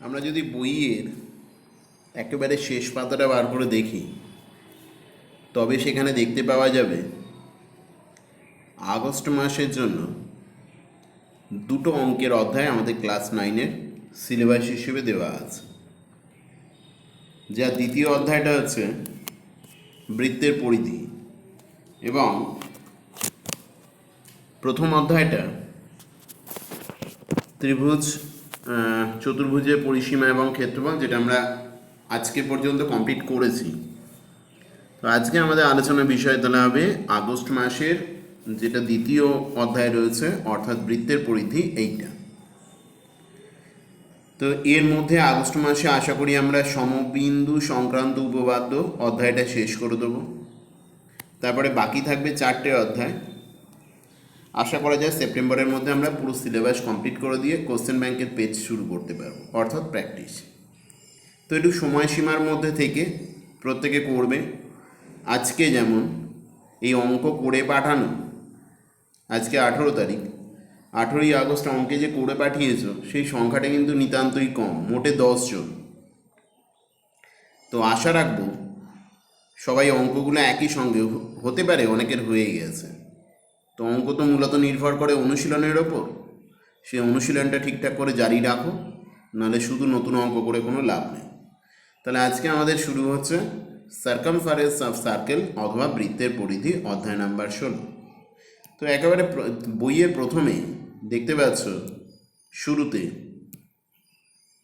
আমরা যদি বইয়ের একেবারে শেষ পাতাটা বার করে দেখি তবে সেখানে দেখতে পাওয়া যাবে আগস্ট মাসের জন্য দুটো অঙ্কের অধ্যায় আমাদের ক্লাস 9-এর সিলেবাস হিসেবে দেওয়া আছে। যা দ্বিতীয় অধ্যায়টা হচ্ছে বৃত্তের পরিধি এবং প্রথম অধ্যায়টা ত্রিভুজ চতুর্ভুজের পরিসীমা এবং ক্ষেত্রফল, যেটা আমরা আজকে পর্যন্ত কমপ্লিট করেছি। তো আজকে আমাদের আলোচনার বিষয় তোলা হবে আগস্ট মাসের যেটা দ্বিতীয় অধ্যায় রয়েছে, অর্থাৎ বৃত্তের পরিধি এইটা। তো এর মধ্যে আগস্ট মাসে আশা করি আমরা সমবিন্দু সংক্রান্ত উপপাদ্য অধ্যায়টা শেষ করে দেবো। তারপরে বাকি থাকবে 4টে অধ্যায়। আশা করা যায় সেপ্টেম্বরের মধ্যে আমরা পুরো সিলেবাস কমপ্লিট করে দিয়ে কোশ্চেন ব্যাংকের পেজ শুরু করতে পারবো, অর্থাৎ প্র্যাকটিস। তো একটু সময়সীমার মধ্যে থেকে প্রত্যেকে করবে। আজকে যেমন এই অঙ্ক করে পাঠানো, আজকে 18 তারিখ, 18ই আগস্ট অঙ্কে যে করে পাঠিয়েছ সেই সংখ্যাটা কিন্তু নিতান্তই কম, মোটে 10 জন। তো আশা রাখবো সবাই অঙ্কগুলো একই সঙ্গে, হতে পারে অনেকের হয়ে গেছে। তো অঙ্ক তো মূলত নির্ভর করে অনুশীলনের ওপর, সেই অনুশীলনটা ঠিকঠাক করে জারি রাখো, নাহলে শুধু নতুন অঙ্ক করে কোনো লাভ নেই। তাহলে আজকে আমাদের শুরু হচ্ছে সার্কামফারেন্স অফ সার্কেল অথবা বৃত্তের পরিধি, অধ্যায় নাম্বার 16। তো একেবারে বইয়ের প্রথমে দেখতে পাচ্ছ শুরুতে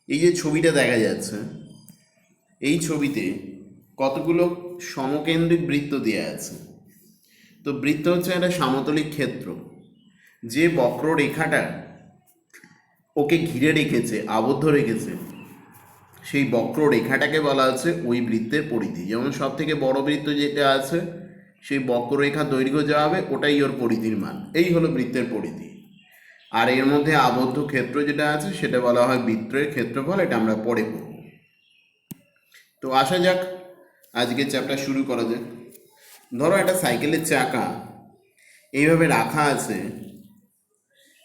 এই যে ছবিটা দেখা যাচ্ছে, এই ছবিতে কতগুলো সমকেন্দ্রিক বৃত্ত দেওয়া আছে। তো বৃত্ত হচ্ছে একটা সামতলিক ক্ষেত্র, যে বক্ররেখাটা ওকে ঘিরে রেখেছে, আবদ্ধ রেখেছে, সেই বক্ররেখাটাকে বলা আছে ওই বৃত্তের পরিধি। যেমন সব থেকে বড় বৃত্ত যেটা আছে, সেই বক্ররেখা দৈর্ঘ্য যা হবে ওটাই ওর পরিধির মান, এই হলো বৃত্তের পরিধি। আর এর মধ্যে আবদ্ধ ক্ষেত্র যেটা আছে সেটা বলা হয় বৃত্তের ক্ষেত্রফল, এটা আমরা পরে পড়ব। তো আসা যাক, আজকের চ্যাপ্টার শুরু করা যাক। ধরো একটা সাইকেলের চাকা এইভাবে রাখা আছে,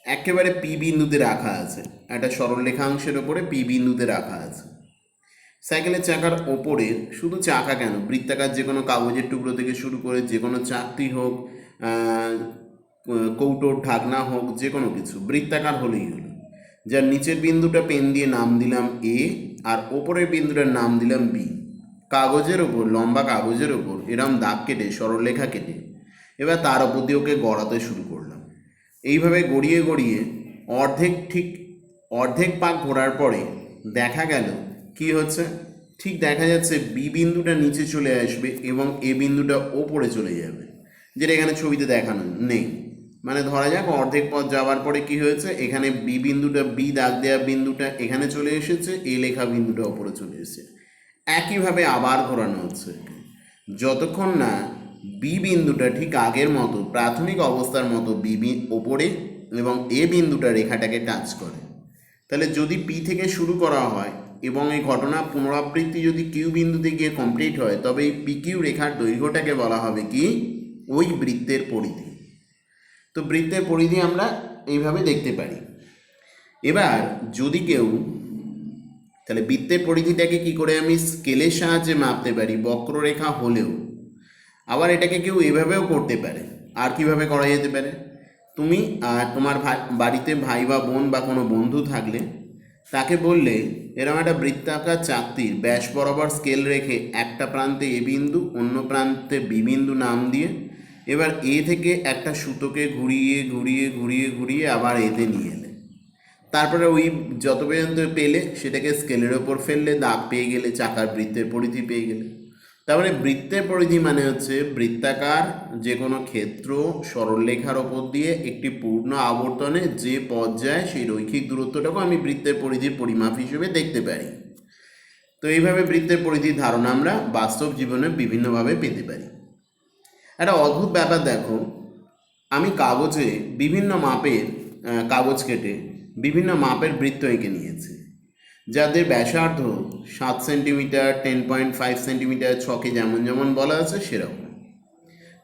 একেবারে পি বিন্দুতে রাখা আছে, একটা সরলরেখাংশের ওপরে পি বিন্দুতে রাখা আছে। সাইকেলের চাকার ওপরে শুধু চাকা কেন, বৃত্তাকার যে কোনো কাগজের টুকরো থেকে শুরু করে যে কোনো চাকতি হোক, কৌটোর ঢাকনা হোক, যে কোনো কিছু বৃত্তাকার হলেই হলো। যার নিচের বিন্দুটা পেন দিয়ে নাম দিলাম এ, আর ওপরের বিন্দুটার নাম দিলাম বি। কাগজের ওপর, লম্বা কাগজের ওপর এরম দাগ কেটে, সরলরেখা কেটে, এবার তার ওপর দিয়ে ওকে গড়াতে শুরু করলাম। এইভাবে গড়িয়ে গড়িয়ে অর্ধেক পাক ঘোরার পরে দেখা গেল কি হচ্ছে, ঠিক দেখা যাচ্ছে বি বিন্দুটা নিচে চলে আসবে এবং এ বিন্দুটা ওপরে চলে যাবে, যেটা এখানে ছবিতে দেখানো নেই। মানে ধরা যাক অর্ধেক পথ যাওয়ার পরে কি হয়েছে, এখানে বি বিন্দুটা, বি দাগ দেওয়া বিন্দুটা এখানে চলে এসেছে, এ লেখা বিন্দুটা ওপরে চলে এসেছে। একইভাবে আবার ঘোরানো হচ্ছে যতক্ষণ না বি বিন্দুটা ঠিক আগের মতো, প্রাথমিক অবস্থার মতো বি ওপরে এবং এ বিন্দুটা রেখাটাকে টাচ করে। তাহলে যদি পি থেকে শুরু করা হয় এবং এই ঘটনা পুনরাবৃত্তি যদি কিউ বিন্দুতে গিয়ে কমপ্লিট হয়, তবে এই পি কিউ রেখার দৈর্ঘ্যটাকে বলা হবে কি, ওই বৃত্তের পরিধি। তো বৃত্তের পরিধি আমরা এইভাবে দেখতে পারি। এবার যদি কেউ, তাহলে বৃত্তের পরিধিটাকে কি করে আমি স্কেলের সাহায্যে মাপতে পারি, বক্ররেখা হলেও। আবার এটাকে কেউ এভাবেও করতে পারে। আর কিভাবে করা যেতে পারে, তুমি তোমার বাড়িতে ভাই বা বোন বা কোনো বন্ধু থাকলে তাকে বললে এরকম একটা বৃত্তাকার চাকতির ব্যাস বরাবর স্কেল রেখে একটা প্রান্তে এ বিন্দু, অন্য প্রান্তে বি বিন্দু নাম দিয়ে, এবার এ থেকে একটা সুতোকে ঘুরিয়ে ঘুরিয়ে ঘুরিয়ে ঘুরিয়ে আবার এতে নিয়ে এলে, তারপরে ওই যত পর্যন্ত পেলে সেটাকে স্কেলের ওপর ফেললে, দাগ পেয়ে গেলে, চাকার বৃত্তের পরিধি পেয়ে গেলে। তারপরে বৃত্তের পরিধি মানে হচ্ছে বৃত্তাকার যে কোনো ক্ষেত্র সরলরেখার ওপর দিয়ে একটি পূর্ণ আবর্তনে যে পথ যায় সেই রৈখিক দূরত্বটাকে আমি বৃত্তের পরিধির পরিমাপ হিসেবে দেখতে পারি। তো এইভাবে বৃত্তের পরিধির ধারণা আমরা বাস্তব জীবনে বিভিন্নভাবে পেতে পারি। একটা অদ্ভুত ব্যাপার দেখো, আমি কাগজে বিভিন্ন মাপের কাগজ কেটে বিভিন্ন মাপের বৃত্ত এঁকে নিয়েছি, যাদের ব্যাসার্ধ 7 সেন্টিমিটার, 10.5 সেন্টিমিটার, ছকে যেমন যেমন বলা আছে সেরকম।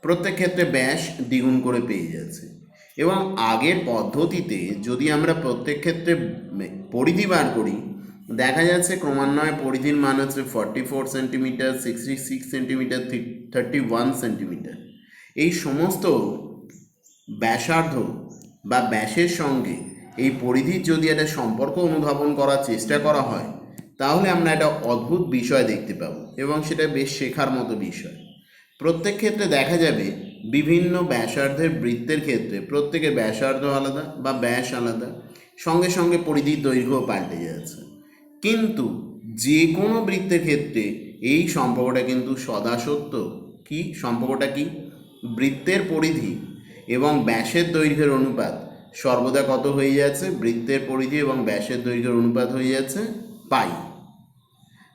প্রত্যেক ক্ষেত্রে ব্যাস দ্বিগুণ করে পেয়ে যাচ্ছে। এবং আগের পদ্ধতিতে যদি আমরা প্রত্যেক ক্ষেত্রে পরিধি বার করি, দেখা যাচ্ছে ক্রমান্বয়ে পরিধির মান হচ্ছে 44 সেন্টিমিটার, 66 সেন্টিমিটার, 31 সেন্টিমিটার। এই সমস্ত ব্যাসার্ধ বা ব্যাসের সঙ্গে এই পরিধির যদি একটা সম্পর্ক অনুধাবন করার চেষ্টা করা হয়, তাহলে আমরা একটা অদ্ভুত বিষয় দেখতে পাবো এবং সেটা বেশ শেখার মতো বিষয়। প্রত্যেক ক্ষেত্রে দেখা যাবে বিভিন্ন ব্যাসার্ধের বৃত্তের ক্ষেত্রে প্রত্যেকের ব্যাসার্ধ আলাদা বা ব্যাস আলাদা, সঙ্গে সঙ্গে পরিধির দৈর্ঘ্য পাল্টে যাচ্ছে। কিন্তু যে কোনো বৃত্তের ক্ষেত্রে এই সম্পর্কটা কিন্তু সদা সত্য। কি সম্পর্কটা? কি বৃত্তের পরিধি এবং ব্যাসের দৈর্ঘ্যের অনুপাত সর্বদা কত হয়ে যাচ্ছে? বৃত্তের পরিধি এবং ব্যাসের দৈর্ঘ্যের অনুপাত হয়ে যাচ্ছে পাই।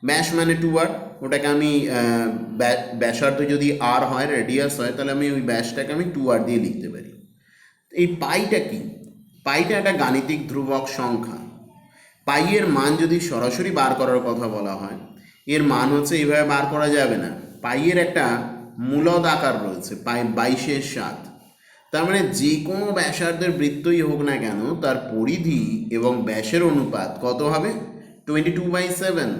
ব্যাস মানে 2r, ওটাকে আমি ব্যাসার্ধ যদি আর হয়, রেডিয়াস হয়, তাহলে আমি ওই ব্যাসটাকে আমি 2r দিয়ে লিখতে পারি। এই পাইটা কি? পাইটা একটা গাণিতিক ধ্রুবক সংখ্যা। পাইয়ের মান যদি সরাসরি বার করার কথা বলা হয়, এর মান হচ্ছে এইভাবে বার করা যাবে না। পাইয়ের একটা মূলদ আকার রয়েছে, পাই 22/7। তার মানে যে কোনো ব্যাসার্ধের বৃত্তই হোক না কেন, তার পরিধি এবং ব্যাসের অনুপাত কত হবে? 22/7,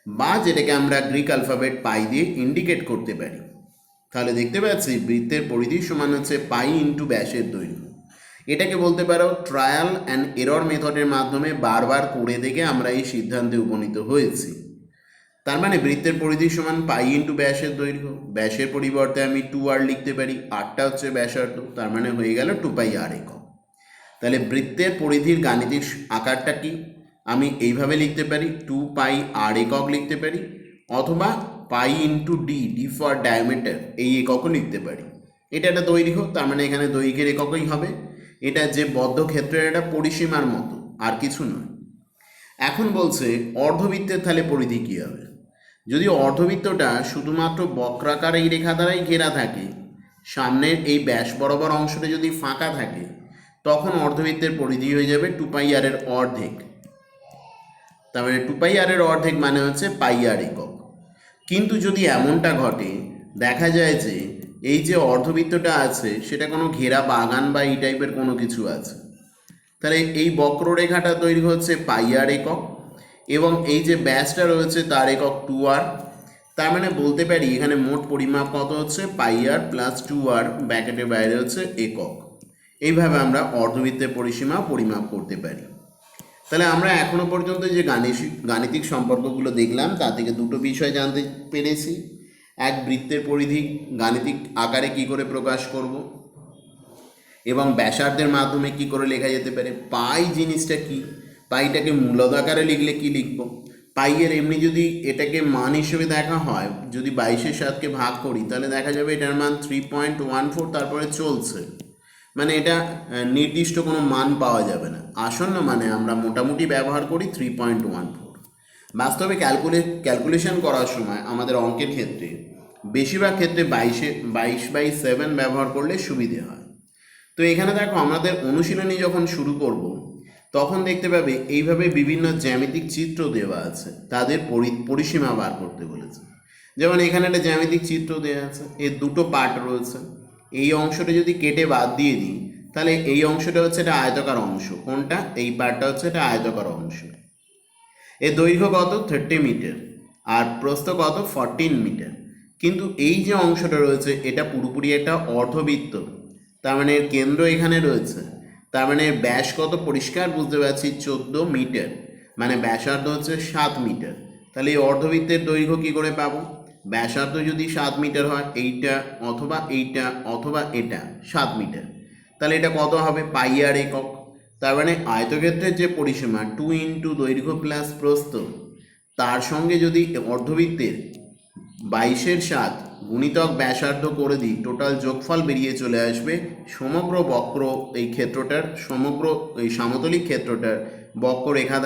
বা যেটাকে আমরা গ্রিক অ্যালফাবেট পাই দিয়ে ইন্ডিকেট করতে পারি। তাহলে দেখতে পাচ্ছি বৃত্তের পরিধি সমান হচ্ছে পাই ইন্টু ব্যাসের দৈর্ঘ্য। এটাকে বলতে পারো ট্রায়াল অ্যান্ড এরর মেথডের মাধ্যমে বারবার করে দেখে আমরা এই সিদ্ধান্তে উপনীত হয়েছি। তার মানে বৃত্তের পরিধি সমান পাই ইন্টু ব্যাসের দৈর্ঘ্য। ব্যাসের পরিবর্তে আমি 2r লিখতে পারি, আরটা হচ্ছে ব্যাসার্ধ, তার মানে হয়ে গেল 2πr একক। তাহলে বৃত্তের পরিধির গাণিতিক আকারটা কি? আমি এইভাবে লিখতে পারি, 2πr একক লিখতে পারি, অথবা pi into D for diameter এই এককও লিখতে পারি। এটা একটা দৈর্ঘ্য, তার মানে এখানে দৈর্ঘ্যের এককই হবে। এটা যে বদ্ধ ক্ষেত্রের একটা পরিসীমার মতো, আর কিছু নয়। এখন বলছে অর্ধবৃত্তের তাহলে পরিধি কী হবে? যদি অর্ধবৃত্তটা শুধুমাত্র বক্রাকার এই রেখা দ্বারাই ঘেরা থাকে, সামনের এই ব্যাস বরাবর অংশটা যদি ফাঁকা থাকে, তখন অর্ধবৃত্তের পরিধি হয়ে যাবে 2πr এর অর্ধেক। তার মানে 2πr এর অর্ধেক মানে হচ্ছে πr একক। কিন্তু যদি এমনটা ঘটে, দেখা যায় যে এই যে অর্ধবৃত্তটা আছে সেটা কোনো ঘেরা বাগান বা এই টাইপের কোনো কিছু আছে, তাহলে এই বক্ররেখাটার দৈর্ঘ্য হচ্ছে πr একক এবং এই যে ব্যাসটা রয়েছে তার একক 2r। তার মানে বলতে পারি এখানে মোট পরিমাপ কত হচ্ছে? πr প্লাস 2r, ব্র্যাকেটের বাইরে হচ্ছে একক। এইভাবে আমরা অর্ধবৃত্তের পরিসীমা পরিমাপ করতে পারি। তাহলে আমরা এখনো পর্যন্ত যে গাণিতিক সম্পর্কগুলো দেখলাম, তা থেকে দুটো বিষয় জানতে পেরেছি। এক, বৃত্তের পরিধি গাণিতিক আকারে কি করে প্রকাশ করব, এবং ব্যাসার্ধের মাধ্যমে কি করে লেখা যেতে পারে। পাই জিনিসটা কি? পাইটাকে মূলদ আকারে লিখলে কি লিখব? পাইয়ের এমনি যদি এটাকে মান হিসেবে দেখা হয়, যদি 22/7কে ভাগ করি, তাহলে দেখা যাবে এটার মান 3.14, তারপরে চলছে। মানে এটা নির্দিষ্ট কোনো মান পাওয়া যাবে না। আসন্ন মানে আমরা মোটামুটি ব্যবহার করি 3.14। বাস্তবে ক্যালকুলেশন করার সময় আমাদের অঙ্কের ক্ষেত্রে বেশিরভাগ ক্ষেত্রে 22/7 ব্যবহার করলে সুবিধে হয়। তো এখানে দেখো, আমাদের অনুশীলনী যখন শুরু করব, তখন দেখতে পাবে এইভাবে বিভিন্ন জ্যামিতিক চিত্র দেওয়া আছে, তাদের পরিসীমা বার করতে বলেছে। যেমন এখানে একটা জ্যামিতিক চিত্র দেওয়া আছে, এর দুটো পার্ট রয়েছে। এই অংশটা যদি কেটে বাদ দিয়ে দিই, তাহলে এই অংশটা হচ্ছে একটা আয়তাকার অংশ। কোনটা? এই পার্টটা হচ্ছে একটা আয়তাকার অংশ। এর দৈর্ঘ্য কত? 30 মিটার, আর প্রস্থ কত? 14 মিটার। কিন্তু এই যে অংশটা রয়েছে এটা পুরোপুরি একটা অর্ধবৃত্ত, তার মানে এর কেন্দ্র এখানে রয়েছে। তার মানে ব্যাস কত? পরিষ্কার বুঝতে পারছি 14 মিটার, মানে ব্যাসার্ধ হচ্ছে 7 মিটার। তাহলে এই অর্ধবৃত্তের দৈর্ঘ্য কী করে পাবো? ব্যাসার্ধ যদি 7 মিটার হয়, এইটা অথবা এইটা অথবা এটা 7 মিটার, তাহলে এটা কত হবে? πr একক। তার মানে আয়তক্ষেত্রের যে পরিসীমা 2 ইন্টু দৈর্ঘ্য প্লাস প্রস্থ, তার সঙ্গে যদি অর্ধবৃত্তের 22/7 গুণিতক ব্যাসার্ধ করে দিই, টোটাল যোগফল বেরিয়ে চলে আসবে সমগ্র বক্র এই ক্ষেত্রটার, সমগ্র এই সামতলিক ক্ষেত্রটার বক্ররেখা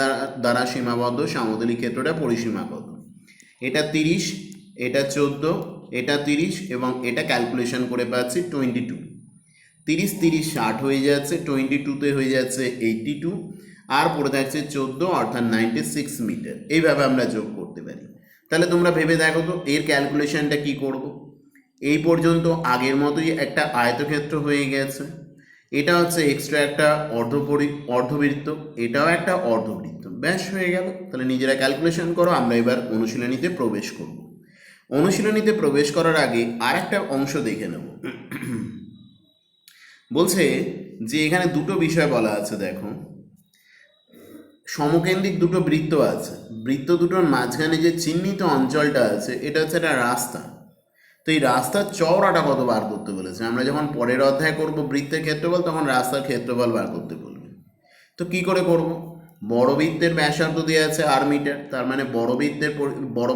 দ্বারা সীমাবদ্ধ সামতলিক ক্ষেত্রটা পরিসীমা কত। এটা 30, এটা 14, এটা 30 এবং এটা ক্যালকুলেশন করে পাচ্ছি 22। 30 30 60 হয়ে যাচ্ছে, 22তে হয়ে যাচ্ছে 82, আর পড়ে থাকছে 14, অর্থাৎ 96 মিটার। এইভাবে আমরা যোগ করতে পারি। তাহলে তোমরা ভেবে দেখো তো এর ক্যালকুলেশনটা কি করব। এই পর্যন্ত আগের মতোই একটা আয়তক্ষেত্র হয়ে গেছে, এটা হচ্ছে এক্সট্রা একটা অর্ধবৃত্ত, এটাও একটা অর্ধবৃত্ত, ব্যাস হয়ে গেল। তাহলে নিজেরা ক্যালকুলেশন করো, আমরা এবার অনুশীলনীতে প্রবেশ করব। অনুশীলনীতে প্রবেশ করার আগে আর একটা অংশ দেখে নেব। বলছে যে এখানে দুটো বিষয় বলা আছে, দেখো সমকেন্দ্রিক দুটো বৃত্ত আছে, বৃত্ত দুটোর মাঝখানে যে চিহ্নিত অঞ্চলটা আছে এটা হচ্ছে একটা রাস্তা। তো এই রাস্তার চওড়াটা কত বার করতে বলেছে। আমরা যখন পরের অধ্যায় করব বৃত্তের ক্ষেত্রফল, তখন রাস্তার ক্ষেত্রফল বার করতে বলবে। তো কি করে করব? বড় বৃত্তের ব্যাসার্ধ দেওয়া আছে আর মিটার, তার মানে বড়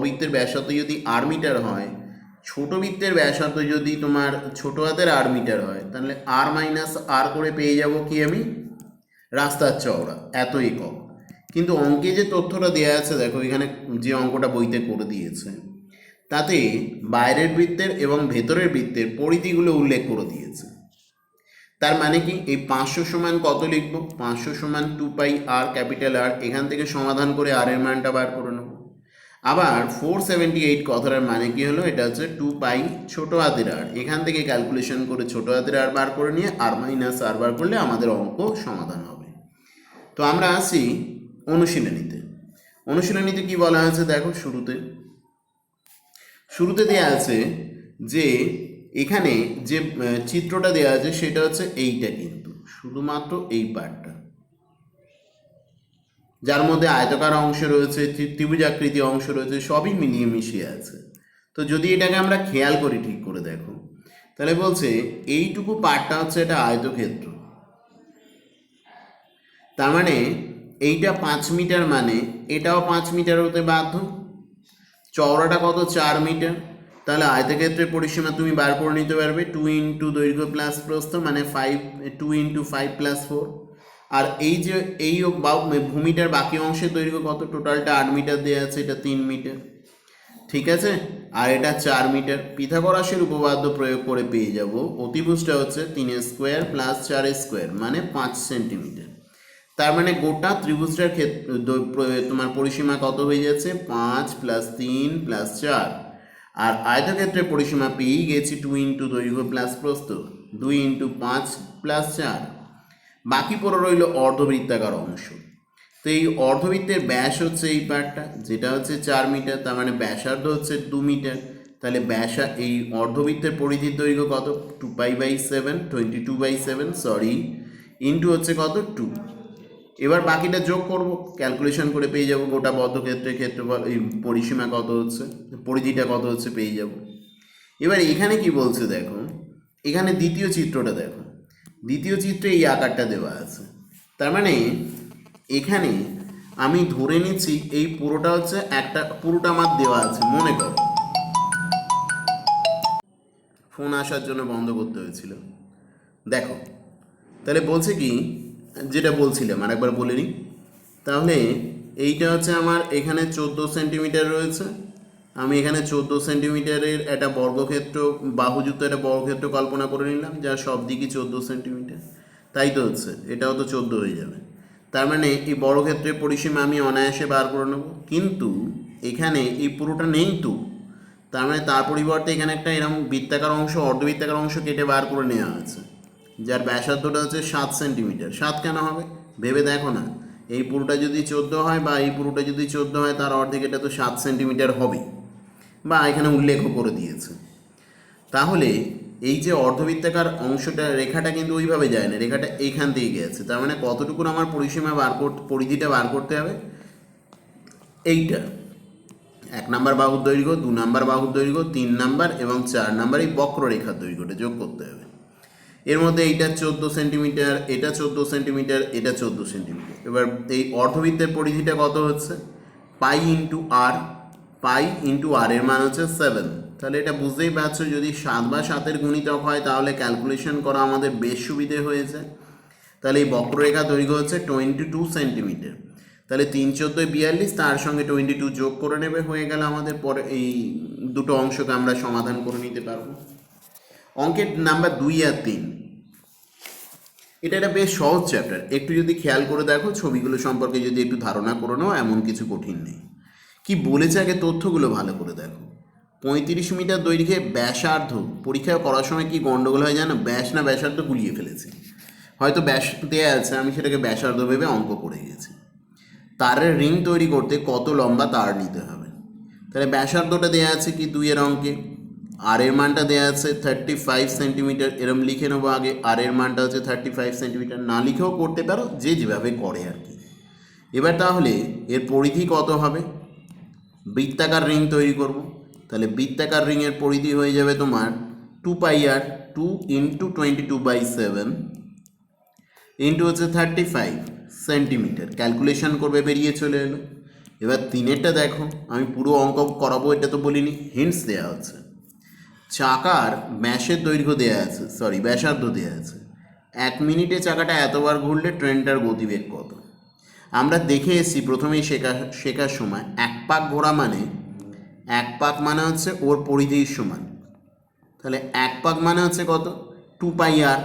বৃত্তের ব্যাসার্ধ যদি আর মিটার হয়, ছোট বৃত্তের ব্যাসার্ধ যদি তোমার ছোট হাতের আর মিটার হয়, তাহলে আর মাইনাস আর করে পেয়ে যাব কি আমি, রাস্তার চওড়া এত একক। কিন্তু অঙ্কে যে তথ্যটা দেওয়া আছে, দেখো এখানে যে অঙ্কটা বইতে করে দিয়েছে, তাতে বাইরের বৃত্তের এবং ভেতরের বৃত্তের পরিধিগুলো উল্লেখ করে দিয়েছে। তার মানে কি, এই 500 সমান কত লিখব? 500 সমান 2 পাই আর ক্যাপিটাল আর, এখান থেকে সমাধান করে আর এর মানটা বার করে নেব। আবার 478 কথাটার মানে কি হলো, এটা হচ্ছে 2 পাই ছোট হাতের আর, এখান থেকে ক্যালকুলেশন করে ছোট হাতের আর বার করে নিয়ে আর মাইনাস আর বার করলে আমাদের অঙ্ক সমাধান হবে। তো আমরা আসি অনুশীলনীতে। অনুশীলনীতে কি বলা আছে দেখো, শুরুতে দেয়া আছে যে এখানে যে চিত্রটা দেওয়া আছে সেটা হচ্ছে এইটা, কিন্তু শুধুমাত্র এই পার্টটা, যার মধ্যে আয়তাকার অংশ রয়েছে, ত্রিভুজাকৃতি অংশ রয়েছে, সবই মিলিয়ে মিশিয়ে আছে। তো যদি এটাকে আমরা খেয়াল করি ঠিক করে দেখো, তাহলে বলছে এইটুকু পার্টটা হচ্ছে এটা আয়তক্ষেত্র। তার মানে এইটা 5 মিটার, মানে এটাও 5 মিটার হতে বাধ্য। চওড়াটা কত? 4 মিটার। তাহলে আয়তক্ষেত্রের পরিসীমা তুমি বার করে নিতে পারবে 2 ইন্টু দৈর্ঘ্য প্লাস প্রস্থ, মানে 2 ইন্টু 5 প্লাস 4। আর এই যে এই ভূমিটার বাকি অংশের দৈর্ঘ্য কত? টোটালটা 8 মিটার দেওয়া আছে, এটা 3 মিটার, ঠিক আছে। আর এটা 4 মিটার। পিথাগোরাসের উপপাদ্য প্রয়োগ করে পেয়ে যাব অতিভুজটা হচ্ছে 3 স্কোয়ার প্লাস 4 স্কোয়ার, মানে 5 সেন্টিমিটার। তার মানে গোটা ত্রিভুজটার তোমার পরিসীমা কত হয়ে যাচ্ছে? 5 প্লাস 3 প্লাস 4। আর আয়তক্ষেত্রের পরিসীমা পেয়েই গেছি 2 ইন্টু দৈর্ঘ্য প্লাস প্রস্থ, 2 ইন্টু 5 প্লাস 4। বাকি পড়ে রইল অর্ধবৃত্তাকার অংশ। তো এই অর্ধবৃত্তের ব্যাস হচ্ছে এই পার্টটা, যেটা হচ্ছে 4 মিটার, তার মানে ব্যাসার্ধ হচ্ছে 2 মিটার। তাহলে এই অর্ধবৃত্তের পরিধির দৈর্ঘ্য কত? 2 পাই/7, 22/7 সরি, ইন্টু হচ্ছে কত? 2। এবার বাকিটা যোগ করব, ক্যালকুলেশন করে পেয়ে যাব গোটা বর্গক্ষেত্রের ক্ষেত্রফল, এই পরিসীমা কত হচ্ছে, পরিধিটা কত হচ্ছে পেয়ে যাব। এবার এখানে কি বলছে দেখো, এখানে দ্বিতীয় চিত্রটা দেখো, দ্বিতীয় চিত্রে এই আকারটা দেওয়া আছে। তার মানে এখানে আমি ধরে নিচ্ছি এই পুরোটা হচ্ছে পুরোটা আমার দেওয়া আছে। মনে করো ফোন আসার জন্য বন্ধ করতে হয়েছিল। দেখো তাহলে বলছে কি, যেটা বলছিলাম আর একবার বলে নিই। তাহলে এইটা হচ্ছে আমার এখানে 14 সেন্টিমিটার রয়েছে। আমি এখানে 14 সেন্টিমিটারের একটা বর্গক্ষেত্র, বাহুযুক্ত একটা বর্গক্ষেত্র কল্পনা করে নিলাম, যার সব দিকই 14 সেন্টিমিটার। তাই তো হচ্ছে, এটাও তো 14 হয়ে যাবে। তার মানে এই বর্গক্ষেত্রের পরিসীমা আমি অনায়াসে বার করে নেব। কিন্তু এখানে এই পুরোটা নেই তো, তার মানে তার পরিবর্তে এখানে একটা এরকম বৃত্তাকার অংশ, অর্ধবৃত্তাকার অংশ কেটে বার করে নেওয়া আছে, যার ব্যাসার্ধটা হচ্ছে 7 সেন্টিমিটার। 7 কেন হবে ভেবে দেখো না, এই পুরোটা যদি 14 হয় বা এই পুরোটা যদি 14 হয়, তার অর্ধেক এটা তো 7 সেন্টিমিটার হবে, বা এখানে উল্লেখও করে দিয়েছে। তাহলে এই যে অর্ধবৃত্তাকার অংশটা, রেখাটা কিন্তু ওইভাবে যায় না, রেখাটা এইখান থেকে গেছে। তার মানে কতটুকুর আমার পরিসীমা পরিধিটা বার করতে হবে? এইটা 1 নাম্বার বাহুর দৈর্ঘ্য, 2 নাম্বার বাহুর দৈর্ঘ্য, 3 নাম্বার এবং 4 নাম্বার এই বক্ররেখার দৈর্ঘ্যটা যোগ করতে হবে। এর মধ্যে এইটা 14 সেন্টিমিটার, এটা 14 সেন্টিমিটার, এটা 14 সেন্টিমিটার। এবার এই অর্ধবৃত্তের পরিধিটা কত হচ্ছে? পাই ইন্টু আর, পাই ইন্টু আর এর মান হচ্ছে 7। তাহলে এটা বুঝতেই পারছো, যদি 7 বা 7-এর গুণিতক হয় তাহলে ক্যালকুলেশন করা আমাদের বেশ সুবিধে হয়েছে। তাহলে এই বক্ররেখা দৈর্ঘ্য হচ্ছে 22 সেন্টিমিটার। তাহলে 3 14 42, তার সঙ্গে 22 যোগ করে নেবে, হয়ে গেল আমাদের। পরে এই দুটো অংশকে আমরা সমাধান করে নিতে পারবো। অঙ্কের নাম্বার 2 আর 3, এটা একটা বেশ সহজ চ্যাপ্টার। একটু যদি খেয়াল করে দেখো, ছবিগুলো সম্পর্কে যদি একটু ধারণা করে নাও, এমন কিছু কঠিন নেই। কি বলেছে আগে তথ্যগুলো ভালো করে দেখো। 35 মিটার দৈর্ঘ্যে ব্যাসার্ধ, পরীক্ষায় করার সময় কি গন্ডগোল হয় জানো, ব্যাস না ব্যাসার্ধ গুলিয়ে ফেলেছি। হয়তো ব্যাস দেওয়া আছে, আমি সেটাকে ব্যাসার্ধ ভেবে অঙ্ক করে গেছি। তারের রিং তৈরি করতে কত লম্বা তার নিতে হবে। তাহলে ব্যাসার্ধটা দেওয়া আছে কি 2 অঙ্কে, আর এর মানটা দেওয়া আছে 35 সেন্টিমিটার। এরম লিখে নেবো আগে, আর এর মানটা হচ্ছে 35 সেন্টিমিটার। না লিখেও করতে পারো, যে যেভাবে করে আর কি। এবার তাহলে এর পরিধি কত হবে, বৃত্তাকার রিং তৈরি করব, তাহলে বৃত্তাকার রিংয়ের পরিধি হয়ে যাবে তোমার 2πr, 2 × 22/7 ইন্টু হচ্ছে 35 সেন্টিমিটার। ক্যালকুলেশন করবে, বেরিয়ে চলে এলো। এবার 3-এরটা দেখো, আমি পুরো অঙ্ক করাবো এটা তো বলিনি, হিন্টস দেওয়া হচ্ছে। চাকার ব্যাসের দৈর্ঘ্য দেওয়া আছে, সরি ব্যাসার্ধ দেওয়া আছে। 1 মিনিটে চাকাটা এতবার ঘুরলে ট্রেনটার গতিবেগ কত। আমরা দেখে এসেছি প্রথমেই শেখার সময়, 1 পাক ঘোরা মানে 1 পাক মানে হচ্ছে ওর পরিধির সমান। তাহলে 1 পাক মানে হচ্ছে কত, 2πr।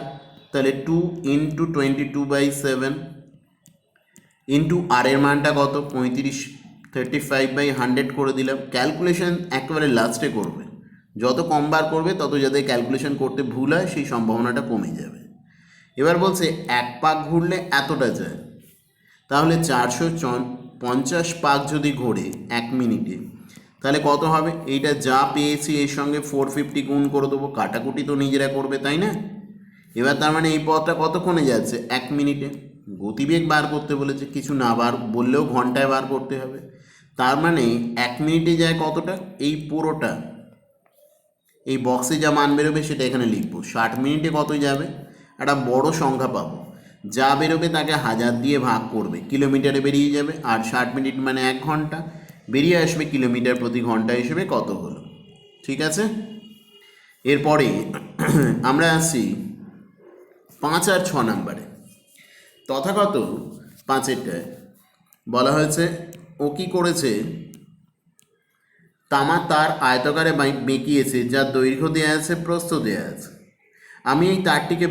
তাহলে 2 × 22/7 ইন্টু আর এর মানটা কত 35, 35/100 করে দিলাম। ক্যালকুলেশন একেবারে লাস্টে করবে, যত কম বার করবে তত যাতে ক্যালকুলেশন করতে ভুল হয় সেই সম্ভাবনাটা কমে যাবে। এবার বলছে 1 পাক ঘুরলে এতটা যায়, তাহলে 450 পাক যদি ঘোরে 1 মিনিটে, তাহলে কত হবে। এইটা যা পেয়েছি এর সঙ্গে 450 গুণ করে দেবো, কাটাকুটি তো নিজেরা করবে তাই না। এবার তার মানে এই পথটা কতক্ষণে যাচ্ছে, 1 মিনিটে। গতিবেগ বার করতে বলেছে, কিছু না বার বললেও ঘন্টায় বার করতে হবে। তার মানে 1 মিনিটে যায় কতটা, এই পুরোটা। এই বক্সে যা মান বেরোবে সেটা এখানে লিখবো। 60 মিনিটে কত যাবে, একটা বড় সংখ্যা পাবো, যা বেরোবে তাকে 1000 দিয়ে ভাগ করবে, কিলোমিটারে বেরিয়ে যাবে। আর 60 মিনিট মানে 1 ঘন্টা, বেরিয়ে আসবে কিলোমিটার প্রতি ঘন্টা হিসেবে কত হলো। ঠিক আছে। এরপরে আমরা আসি 5 আর 6 নাম্বারে। তথাগত 5-এরটায় বলা হয়েছে, ও কি করেছে, তামা তার আয়তকারে বেঁকিয়েছে, যার দৈর্ঘ্য দেওয়া আছে, প্রস্থ দেওয়া আছে। আমি এই তারটিকে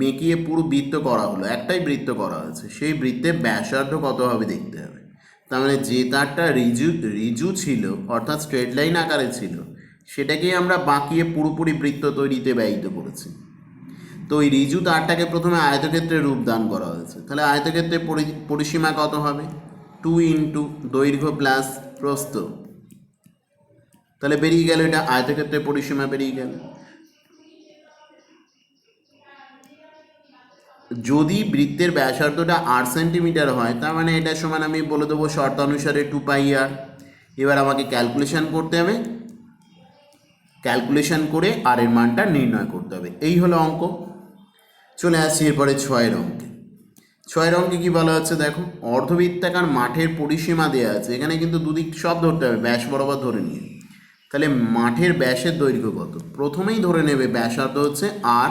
বেঁকিয়ে পুরো বৃত্ত করা হলো, একটাই বৃত্ত করা হয়েছে, সেই বৃত্তের ব্যাসার্ধ কত হবে দেখতে হবে। তার মানে যে তারটা রিজু ছিল, অর্থাৎ স্ট্রেট লাইন আকারে ছিল, সেটাকেই আমরা বাঁকিয়ে পুরোপুরি বৃত্ত তৈরিতে ব্যয়িত করেছি। তো ওই রিজু তারটাকে প্রথমে আয়তক্ষেত্রে রূপদান করা হয়েছে। তাহলে আয়তক্ষেত্রের পরিসীমা কত হবে, 2 × দৈর্ঘ্য প্লাস প্রস্থ। তাহলে বেরিয়ে গেল, এটা আয়তক্ষেত্রের পরিসীমা বেরিয়ে গেল। যদি বৃত্তের ব্যাসার্ধটা 8 সেন্টিমিটার হয়, তার মানে এটা সমান, আমি বলে দেবো শর্ত অনুসারে 2πr। এবার আমাকে ক্যালকুলেশন করতে হবে, ক্যালকুলেশন করে আর এর মানটা নির্ণয় করতে হবে। এই হলো অঙ্ক। চলে আসছি এরপরে 6-এর অঙ্কে। 6-এর অঙ্কে কী বলা হচ্ছে দেখো, অর্ধবৃত্তাকার মাঠের পরিসীমা দেওয়া আছে। এখানে কিন্তু দুদিক সব ধরতে হবে, ব্যাস বরাবর ধরে নিয়ে। তাহলে মাঠের ব্যাসের দৈর্ঘ্য কত, প্রথমেই ধরে নেবে ব্যাসার্ধ হচ্ছে আর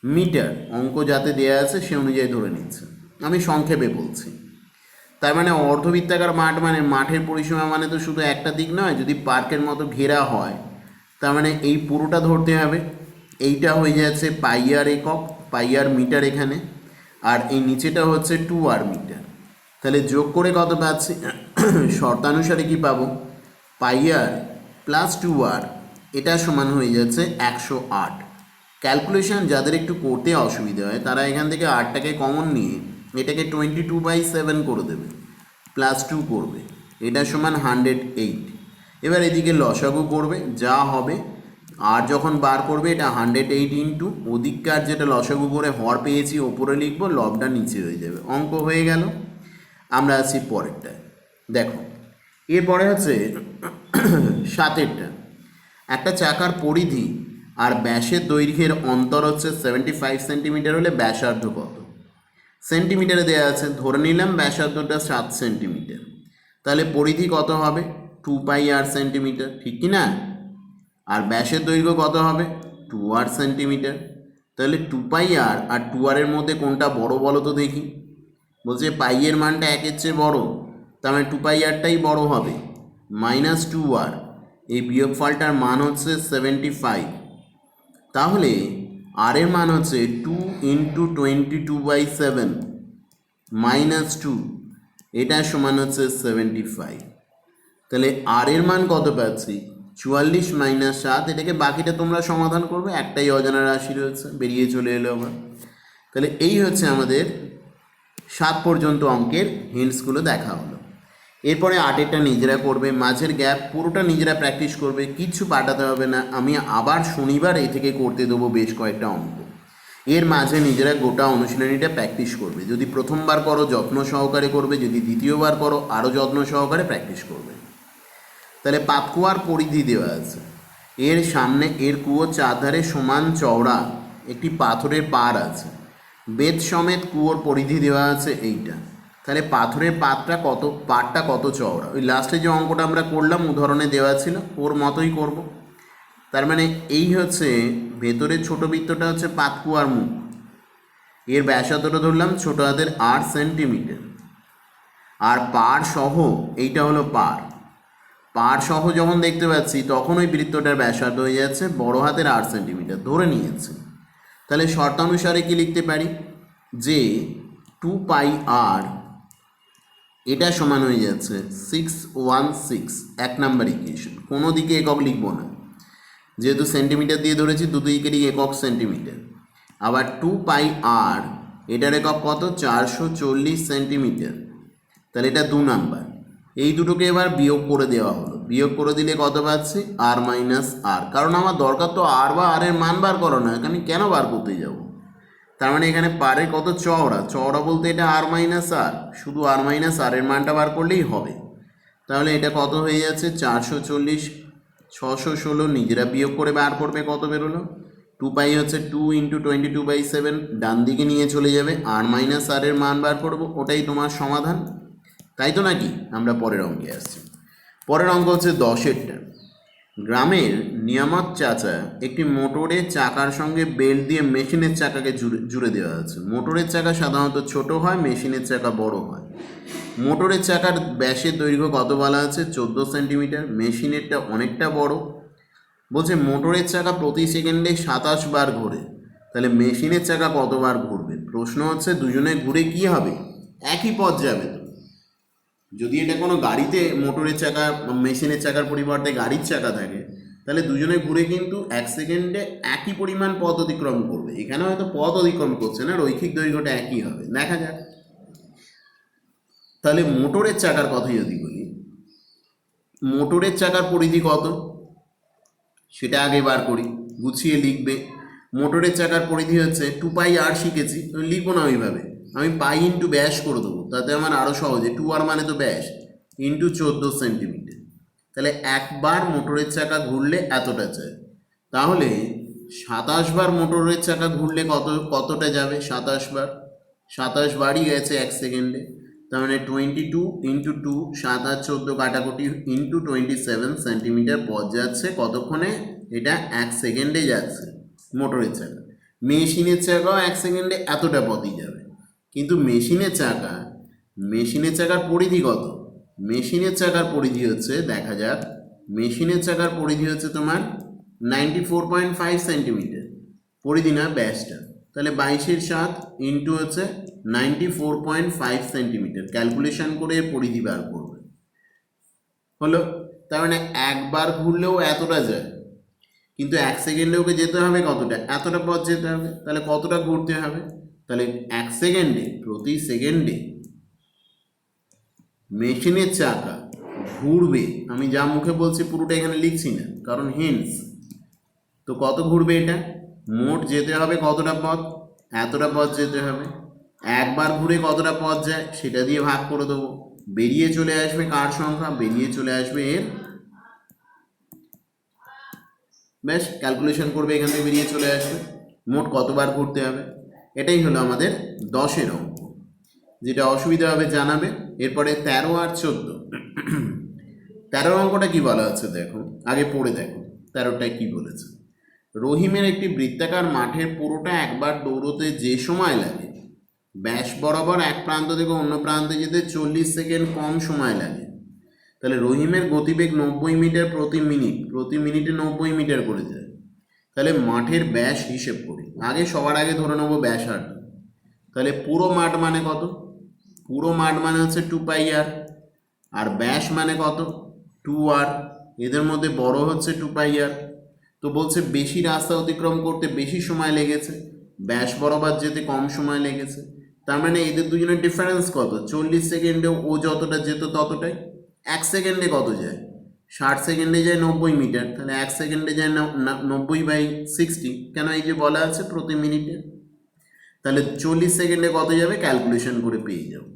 মিটার, অঙ্ক যাতে দেওয়া আছে সে অনুযায়ী ধরে নিচ্ছে, আমি সংক্ষেপে বলছি। তার মানে অর্ধবৃত্তাকার মাঠ মানে মাঠের পরিসীমা মানে তো শুধু একটা দিক নয়, যদি পার্কের মতো ঘেরা হয় তার মানে এই পুরোটা ধরতে হবে। এইটা হয়ে যাচ্ছে πr একক, πr মিটার এখানে, আর এই নিচেটা হচ্ছে 2r মিটার। তাহলে যোগ করে কত পাচ্ছি, শর্তানুসারে কি পাবো, πr প্লাস 2r, এটা সমান হয়ে যাচ্ছে 108। ক্যালকুলেশন যাদের একটু করতে অসুবিধা হয় তারা এখান থেকে 8টাকে কমন নিয়ে এটাকে 22/7 করে দেবে, প্লাস 2 করবে, এটা সমান 108। এবার এদিকে লসাগু করবে, যা হবে আর যখন বার করবে এটা 108 ইন্টু ওদিককার যেটা লসাগু করে হর পেয়েছি ওপরে লিখবো, লবটা নিচে হয়ে যাবে। অঙ্ক হয়ে গেল। আমরা আসি পরেরটায়। দেখো এরপরে হচ্ছে 7-এরটা। একটা চাকার পরিধি আর ব্যাসের দৈর্ঘ্যের অন্তর হচ্ছে 75 সেন্টিমিটার হলে ব্যাসার্ধ কত। সেন্টিমিটারে দেওয়া আছে, ধরে নিলাম ব্যাসার্ধটা 7 সেন্টিমিটার, তাহলে পরিধি কত হবে, 2πr সেন্টিমিটার, ঠিক কি না। আর ব্যাসের দৈর্ঘ্য কত হবে, 2r সেন্টিমিটার। তাহলে 2πr আর 2r এর মধ্যে কোনটা বড় বলো তো দেখি। বলছে পাইয়ের মানটা 1-এর চেয়ে বড়, তার মানে 2πrটাই বড় হবে, -2r, এই বিয়োগফলটার মান হচ্ছে 75। তাহলে আর এর মান হচ্ছে 2 × 22/7 -2, এটা সমান হচ্ছে 75। তাহলে আর এর মান কত পাচ্ছি, 44 - 7। এটাকে বাকিটা তোমরা সমাধান করবে, একটাই অজানা রাশি রয়েছে, বেরিয়ে চলে এলো আমার। তাহলে এই হচ্ছে আমাদের 7 পর্যন্ত অঙ্কের হিন্টসগুলো দেখা হলো। এরপরে 8এরটা নিজেরা করবে, মাঝের গ্যাপ পুরোটা নিজেরা প্র্যাকটিস করবে, কিচ্ছু পাঠাতে হবে না। আমি আবার শনিবার এই থেকে করতে দেবো বেশ কয়েকটা অঙ্ক। এর মাঝে নিজেরা গোটা অনুশীলনীটা প্র্যাকটিস করবে। যদি প্রথমবার করো যত্ন সহকারে করবে, যদি দ্বিতীয়বার করো আরও যত্ন সহকারে প্র্যাকটিস করবে। তাহলে পাতকুয়ার পরিধি দেওয়া আছে, এর সামনে এর কুয়ো চারধারে সমান চওড়া একটি পাথরের পাড় আছে, বেদ সমেত কুয়োর পরিধি দেওয়া আছে এইটা। তাহলে পাথরের পাড়টা কত চওড়া, ওই লাস্টে যে অঙ্কটা আমরা করলাম উদাহরণে দেওয়া ছিল ওর মতোই করব। তার মানে এই হচ্ছে ভেতরের ছোট বৃত্তটা হচ্ছে পাতকুয়ার মুখ, এর ব্যাসার্ধটা ধরলাম ছোট হাতের 8 সেন্টিমিটার, আর পাড় সহ এইটা হলো পাড় সহ যখন দেখতে পাচ্ছি তখন ওই বৃত্তটার ব্যাসার্ধ হয়ে যাচ্ছে বড় হাতের 8 সেন্টিমিটার ধরে নিয়েছে। তাহলে শর্তানুসারে কি লিখতে পারি যে 2πr এটা সমান হয়ে যাচ্ছে 616, 1 নাম্বার ইকুয়েশন। কোনো দিকে একক লিখব না, যেহেতু সেন্টিমিটার দিয়ে ধরেছি দুদিকেরই একক সেন্টিমিটার। আবার 2πr এটার একক কত, 440 সেন্টিমিটার। তাহলে এটা 2 নাম্বার। এই দুটোকে এবার বিয়োগ করে দেওয়া হলো, বিয়োগ করে দিলে কত পাচ্ছি r মাইনাস r, কারণ আমার দরকার তো r বা r এর মান বার করো না, আমি কেন বার করতে যাব। তার মানে এখানে পারে কত চওড়া বলতে এটা r মাইনাস r, শুধু r মাইনাস r এর মানটা বার করলেই হবে। তাহলে এটা কত হয়ে যাচ্ছে 440, 616 নিজেরা বিয়োগ করে বার করবে কত বেরোলো। 2π হচ্ছে 2 × 22/7, ডান দিকে নিয়ে চলে যাবে, r মাইনাস r এর মান বার করবো, ওটাই তোমার সমাধান, তাই তো নাকি। আমরা পরের অঙ্কে আসছি। পরের অঙ্ক হচ্ছে 10এরটা। গ্রামের নিয়ামত চাচা একটি মোটরের চাকার সঙ্গে বেল্ট দিয়ে মেশিনের চাকাকে জুড়ে দেওয়া আছে। মোটরের চাকা সাধারণত ছোট হয়, মেশিনের চাকা বড় হয়। মোটরের চাকার ব্যাসের দৈর্ঘ্য কত বলা আছে 14 সেন্টিমিটার, মেশিনেরটা অনেকটা বড়। বলছে মোটরের চাকা প্রতি সেকেন্ডে 27 বার ঘোরে, তাহলে মেশিনের চাকা কতবার ঘুরবে। প্রশ্ন হচ্ছে দুজনে ঘুরে কি হবে, একই পথ যাবে তো। যদি এটা কোনো গাড়িতে মোটরের চাকা মেশিনের চাকার পরিবর্তে গাড়ির চাকা থাকে, তাহলে দুজনে ঘুরে কিন্তু 1 সেকেন্ডে একই পরিমাণ পথ অতিক্রম করবে। এখানে হয়তো পথ অতিক্রম করছে না, রৈখিক দৈর্ঘ্যটা একই হবে, দেখা যাক। তাহলে মোটরের চাকার কথা যদি বলি, মোটরের চাকার পরিধি কত সেটা আগে বার করি, গুছিয়ে লিখবে। মোটরের চাকার পরিধি হচ্ছে 2πr, শিখেছি লিখবো না ওইভাবে, আমি পাই ইন্টু ব্যাস করে দেবো, তাতে আমার আরও সহজে। 2r মানে তো ব্যাস, ইন্টু 14 সেন্টিমিটার। তাহলে একবার মোটরের চাকা ঘুরলে এতটা চাই, তাহলে 27 বার মোটরের চাকা ঘুরলে কতটা যাবে, 27 বারই গেছে 1 সেকেন্ডে। তার মানে 22 × 2, 7 আর 14 কাটাকুটি, ইন্টু 27 সেন্টিমিটার পথ যাচ্ছে কতক্ষণে, এটা 1 সেকেন্ডে যাচ্ছে মোটরের চাকা। মেশিনের চাকাও 1 সেকেন্ডে এতটা পথই যাবে, কিন্তু মেশিনের চাকার পরিধি কত, মেশিনের চাকার পরিধি হচ্ছে, দেখা যাক, মেশিনের চাকার পরিধি হচ্ছে তোমার 94.5 সেন্টিমিটার, পরিধি না ব্যাসটা। তাহলে 22/7 ইন্টু হচ্ছে 94.5 সেন্টিমিটার, ক্যালকুলেশন করে পরিধি বার করবে, হলো। তার মানে একবার ঘুরলেও এতটা যায়, কিন্তু 1 সেকেন্ডে ওকে যেতে হবে কতটা, এতটা পথ যেতে হবে। তাহলে কতটা ঘুরতে হবে, তাহলে 1 সেকেন্ডে, প্রতি সেকেন্ডে মেশিনের চাকা ঘুরবে, আমি যা মুখে বলছি পুরোটা এখানে লিখছি না কারণ হিন্টস, তো কত ঘুরবে এটা, মোট যেতে হবে কতটা পথ, এতটা পথ যেতে হবে। একবার ঘুরে কতটা পথ যায় সেটা দিয়ে ভাগ করে দেবো, বেরিয়ে চলে আসবে কার সংখ্যা, বেরিয়ে চলে আসবে এর, ব্যাস ক্যালকুলেশন করবে, এখান থেকে বেরিয়ে চলে আসবে মোট কতবার ঘুরতে হবে। এটাই হলো আমাদের 10এর অঙ্ক, যেটা অসুবিধা হবে জানাবে। এরপরে 13 আর 14, 13 অঙ্কটা কি বলা হচ্ছে দেখো, আগে পড়ে দেখো 13টায় কি বলেছে। রহিমের একটি বৃত্তাকার মাঠের পুরোটা একবার দৌড়তে যে সময় লাগে, ব্যাস বরাবর এক প্রান্ত থেকে অন্য প্রান্তে যেতে 40 সেকেন্ড কম সময় লাগে। তাহলে রহিমের গতিবেগ 90 মিটার প্রতি মিনিট, প্রতি মিনিটে 90 মিটার করে যায়। তাহলে মাঠের ব্যাস হিসেব করি, সবার আগে ধরে নেবো ব্যাসার্ধ। তাহলে পুরো মাঠ মানে কত, পুরো মাঠ মানে হচ্ছে 2πr, আর ব্যাস মানে কত 2r, এদের মধ্যে বড় হচ্ছে 2πr। তো বলছে বেশি রাস্তা অতিক্রম করতে বেশি সময় লেগেছে, ব্যাস বরাবর যেতে কম সময় লেগেছে। তার মানে এদের দুজনের ডিফারেন্স কত? 40 সেকেন্ডে ও যতটা যেত ততটাই। 1 সেকেন্ডে কত যায়? 60 সেকেন্ডে যায় 90 মিটার, তাহলে 1 সেকেন্ডে যায় 90/60। কেন? এই যে বলা আছে প্রতি মিনিটে। তাহলে 40 সেকেন্ডে কত যাবে ক্যালকুলেশন করে পেয়ে যাবো।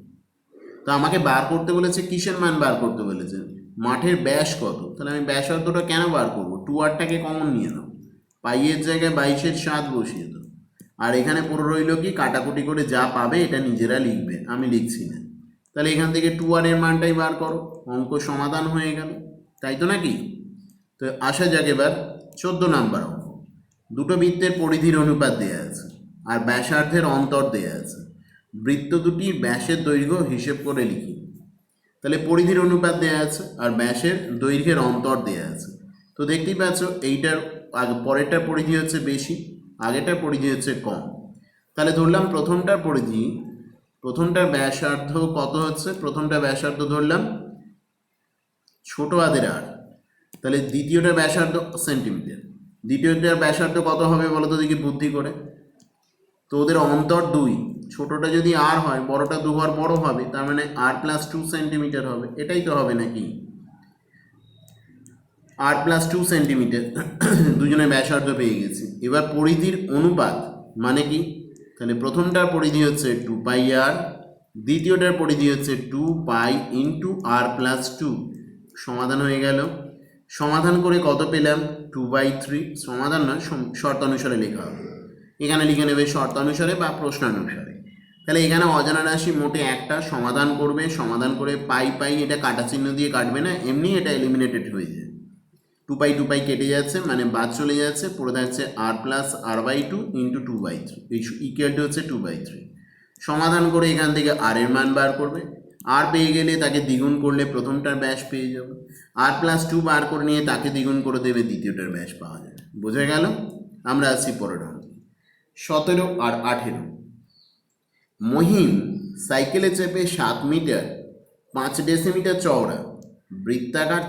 তো আমাকে বার করতে বলেছে, কিসের মান বার করতে বলেছে? মাঠের ব্যাস কত। তাহলে আমি ব্যাসার্ধটা কেন বার করবো? 2r-টাকে কমন নিয়ে নাও, পাইয়ের জায়গায় 22/7 বসিয়ে দাও। আর এখানে পড়ে রইল কি, কাটাকুটি করে যা পাবে এটা নিজেরা লিখবে, আমি লিখছি না। তাহলে এখান থেকে 2r এর মানটাই বার করো, অঙ্ক সমাধান হয়ে গেল, তাই তো নাকি? তো আসা যাক এবার 14 নাম্বার অঙ্ক। দুটো বৃত্তের পরিধির অনুপাত দেওয়া আছে আর ব্যাসার্ধের অন্তর দেওয়া আছে। বৃত্ত দুটির ব্যাসের দৈর্ঘ্য হিসেব করে লিখি। তাহলে পরিধির অনুপাত দেওয়া আছে আর ব্যাসের দৈর্ঘ্যের অন্তর দেওয়া আছে। তো দেখতেই পাচ্ছ এইটার পরেরটার পরিধি হচ্ছে বেশি, আগেরটার পরিধি হচ্ছে কম। তাহলে ধরলাম প্রথমটার ব্যাসার্ধ কত হচ্ছে? প্রথমটা ব্যাসার্ধ ধরলাম ছোট হাতের আর, তাহলে দ্বিতীয়টার ব্যাসার্ধ সেন্টিমিটার। দ্বিতীয়টার ব্যাসার্ধ কত হবে বলো তো দেখি বুদ্ধি করে? তো ওদের অন্তর 2, ছোটটা যদি আর হয় বড়টা 2 বার বড় হবে, তার মানে r+2 সেন্টিমিটার হবে। এটাই তো হবে নাকি? r+2 সেন্টিমিটার দুজনের ব্যাসার্ধ পেয়ে গেছি। এবার পরিধির অনুপাত মানে কি? তাহলে প্রথমটার পরিধি হচ্ছে 2πr, দ্বিতীয়টার পরিধি হচ্ছে 2π × r+2। সমাধান হয়ে গেল। সমাধান করে কত পেলাম? 2/3। সমাধান না, শর্ত অনুসারে লেখা হবে, এখানে লিখে নেবে শর্ত অনুসারে বা প্রশ্নানুসারে। তাহলে এখানে অজানা রাশি মোটে একটা, সমাধান করবে, সমাধান করে পাই এটা কাটা চিহ্ন দিয়ে কাটবে না, এমনি এটা এলিমিনেটেড হয়ে যায়। 2π কেটে যাচ্ছে, মানে বাদ চলে যাচ্ছে, পড়ে থাকছে r+r/2 × 2/3 ইকুয়াল টু হচ্ছে 2/3। সমাধান করে এখান থেকে আর এর মান বার করবে। আর পেয়ে গেলে তাকে দ্বিগুণ করলে প্রথমটার ব্যাস পেয়ে যাবে, r+2 বার করে নিয়ে তাকে দ্বিগুণ করে দেবে, দ্বিতীয়টার ব্যাস পাওয়া যাবে। বোঝা গেল? আমরা আসছি পরের অঙ্কে। 17 আর 18। মহিম সাইকেলে চেপে 7 মিটার 5 ডেসিমিটার চওড়া বৃত্তাকার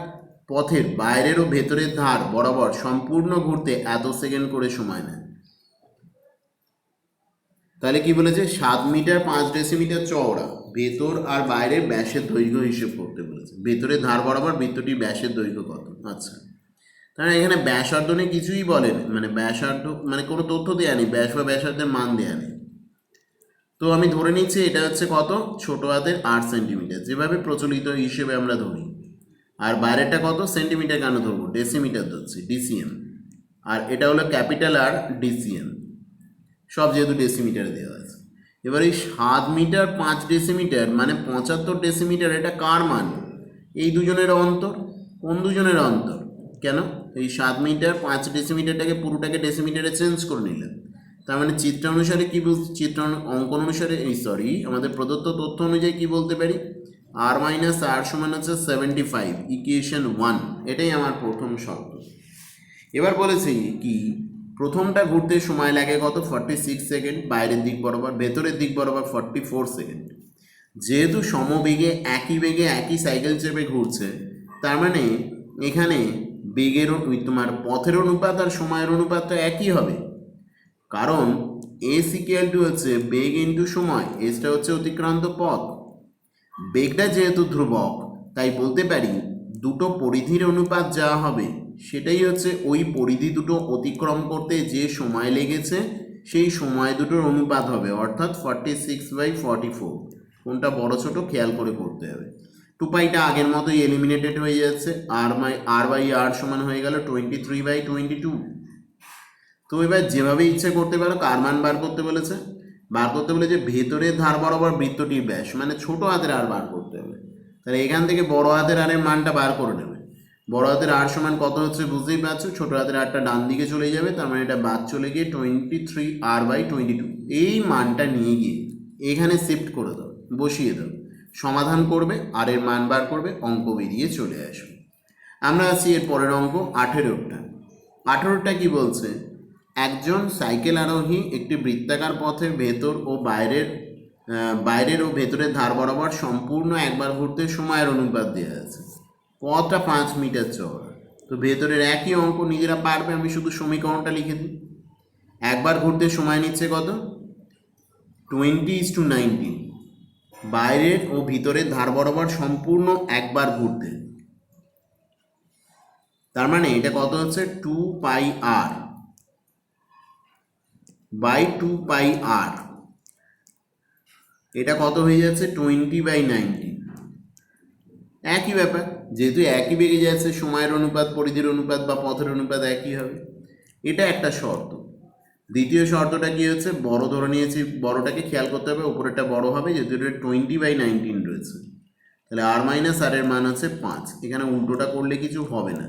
পথের বাইরের ও ভেতরের ধার বরাবর সম্পূর্ণ ঘুরতে এত সেকেন্ড করে সময় নেয়। তাহলে কি বলেছে? 7 মিটার 5 ডেসিমিটার চওড়া, ভেতর আর বাইরের ব্যাসের দৈর্ঘ্য হিসেব করতে বলেছে। ভেতরের ধার বরাবর বৃত্তটির ব্যাসের দৈর্ঘ্য কত? আচ্ছা, তাহলে এখানে ব্যাসার্ধ নিয়ে কিছুই বলেন, মানে ব্যাসার্ধ মানে কোনো তথ্য দেওয়া নেই, ব্যাস বা ব্যাসার্ধের মান দেওয়া নেই। তো আমি ধরে নিচ্ছি এটা হচ্ছে কত? ছোট হাতের 8 সেন্টিমিটার, যেভাবে প্রচলিত হিসেবে আমরা ধরি। আর বাইরেটা কত? সেন্টিমিটার কেন ধরবো? ডেসিমিটার ধরছি, ডিসিএম। আর এটা হলো ক্যাপিটাল আর, ডিসিএম, সব যেহেতু ডেসিমিটারে দেওয়া আছে। এবার এই 7 মিটার 5 ডেসিমিটার মানে 75 ডেসিমিটার, এটা কার মান? এই দুজনের অন্তর। কোন দুজনের অন্তর? কেন? এই 7 মিটার 5 ডেসিমিটারটাকে পুরোটাকে ডেসিমিটারে চেঞ্জ করে নিলাম। তার মানে চিত্র অনুসারে কি বলছি? অঙ্কন অনুসারে আমাদের প্রদত্ত তথ্য অনুযায়ী কি বলতে পারি? r-r সমান হচ্ছে 75, ইকুয়েশন 1। এটাই আমার প্রথম শর্ত। এবার বলেছি কি, প্রথমটা ঘুরতে সময় লাগে কত? 46 সেকেন্ড বাইরের দিক বরাবর, ভেতরের দিক বরাবর 44 সেকেন্ড। যেহেতু সমবেগে একই বেগে একই সাইকেল চেপে ঘুরছে, তার মানে এখানে বেগের তোমার পথের অনুপাত আর সময়ের অনুপাত তো একই হবে, কারণ এস ইকুয়াল টু হচ্ছে বেগ ইন্টু সময়। এসটা হচ্ছে অতিক্রান্ত পথ, বেগটা যেহেতু ধ্রুবক তাই বলতে পারি দুটো পরিধির অনুপাত যা হবে সেটাই হচ্ছে ওই পরিধি দুটো অতিক্রম করতে যে সময় লেগেছে সেই সময় দুটোর অনুপাত হবে, অর্থাৎ 46/44। কোনটা বড় ছোট খেয়াল করে করতে হবে। 2πটা আগের মতোই এলিমিনেটেড হয়ে যাচ্ছে, r/r সমান হয়ে গেল 23/22। তো এবার যেভাবে ইচ্ছে করতে পারো। কার মান বার করতে বলেছে? বার করতে বলেছে ভেতরের ধার বরাবর বৃত্তটির ব্যাস, মানে ছোট হাতের আর বার করতে হবে। তাহলে এখান থেকে বড় হাতের আরের মানটা বার করে নেবে। বড় হাতের আর সমান কত হচ্ছে বুঝতেই পারছো, ছোট হাতের আরটা ডান দিকে চলে যাবে, তার মানে এটা বাদ চলে গিয়ে 23r/22। এই মানটা নিয়ে গিয়ে এখানে শিফট করে দাও, বসিয়ে দাও, সমাধান করবে, আর এর মান বার করবে, অঙ্ক বেরিয়ে চলে আসবে। আমরা আছি এর পরের অঙ্ক 18টা। 18টা কি বলছে? একজন সাইকেল আরোহী একটি বৃত্তাকার পথের ভেতর ও বাইরের ও ভেতরের ধার বরাবর সম্পূর্ণ একবার ঘুরতে সময়ের অনুপাত দেওয়া আছে। পথটা 5 মিটার চওড়া। তো ভেতরের একই অঙ্ক নিজেরা পারবে, আমি শুধু সমীকরণটা লিখে দিই। একবার ঘুরতে সময় নিচ্ছে কত? 20:19, বাইরের ও ভিতরের ধার বরাবর সম্পূর্ণ একবার ঘুরতে। তার মানে এটা কত হচ্ছে 2πr বাই 2πr, এটা কত হয়ে যাচ্ছে 20/90। একই ব্যাপার, যেহেতু একই বেগে যাচ্ছে, সময়ের অনুপাত, পরিধির অনুপাত বা পথের অনুপাত একই হবে। এটা একটা শর্ত। দ্বিতীয় শর্তটা কি হচ্ছে, বড় ধরে নিয়েছি, বড়টাকে খেয়াল করতে হবে, উপরেরটা বড় হবে, যেহেতু এটা 20/19 রয়েছে। তাহলে r মাইনাস আর এর মান হচ্ছে 5। এখানে উল্টোটা করলে কিছু হবে না।